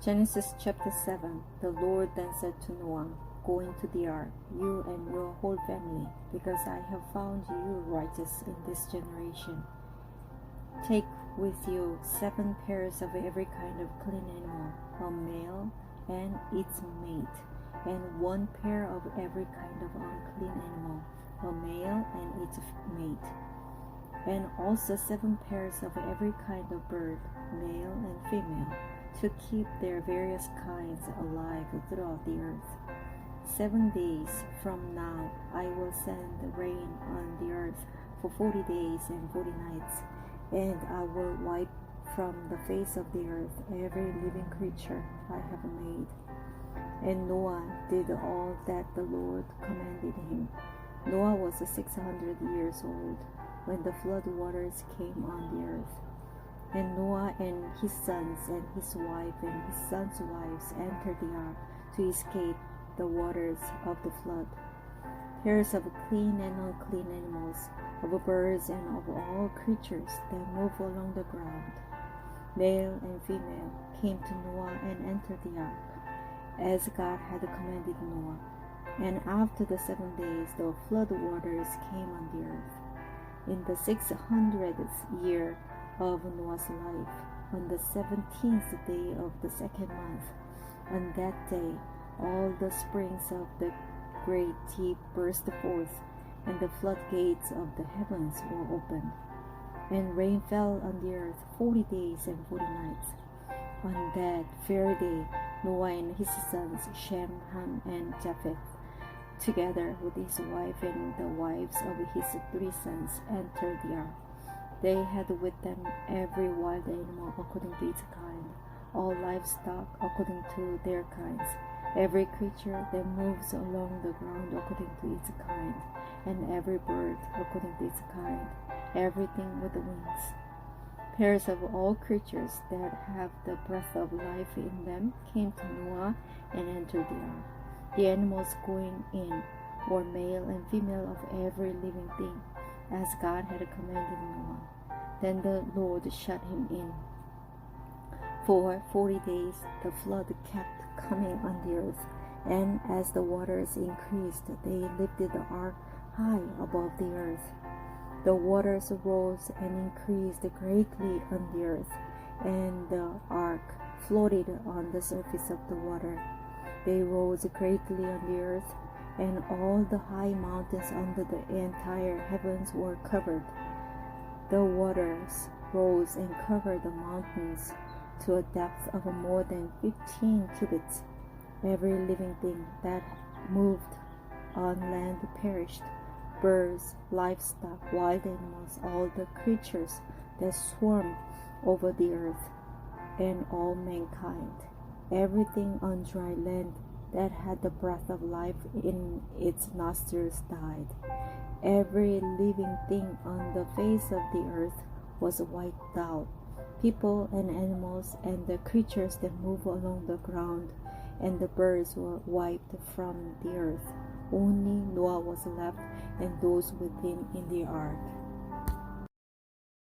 Genesis chapter 7. The Lord then said to Noah, "Go into the ark, you and your whole family, because I have found you righteous in this generation. Take with you 7 pairs of every kind of clean animal, a male and its mate, and 1 pair of every kind of unclean animal, a male and its mate, and also 7 pairs of every kind of bird, male and female, to keep their various kinds alive throughout the earth. 7 days from now I will send rain on the earth for 40 days and 40 nights, and I will wipe from the face of the earth every living creature I have made." And Noah did all that the Lord commanded him. Noah was 600 years old when the flood waters came on the earth. And Noah and his sons and his wife and his sons' wives entered the ark to escape the waters of the flood. Pairs of clean and unclean animals, of birds and of all creatures that move along the ground, male and female, came to Noah and entered the ark, as God had commanded Noah. And after the 7 days the flood waters came on the earth. In the 600th year of Noah's life, on the 17th day of the 2nd month, on that day all the springs of the great deep burst forth, and the floodgates of the heavens were opened, and rain fell on the earth 40 days and 40 nights. On that very day Noah and his sons Shem, Ham, and Japheth, together with his wife and the wives of his 3 sons, entered the ark. They had with them every wild animal according to its kind, all livestock according to their kinds, every creature that moves along the ground according to its kind, and every bird according to its kind, everything with wings. Pairs of all creatures that have the breath of life in them came to Noah and entered the ark. The animals going in were male and female of every living thing, as God had commanded Noah. Then the Lord shut him in. For 40 days the flood kept coming on the earth, and as the waters increased, they lifted the ark high above the earth. The waters rose and increased greatly on the earth, and the ark floated on the surface of the water. They rose greatly on the earth, and all the high mountains under the entire heavens were covered. The waters rose and covered the mountains to a depth of more than 15 cubits. Every living thing that moved on land perished, birds, livestock, wild animals, all the creatures that swarmed over the earth, and all mankind. Everything on dry land that had the breath of life in its nostrils died. Every living thing on the face of the earth was wiped out, people and animals and the creatures that move along the ground, and the birds were wiped from the earth. Only Noah was left and those with him in the ark.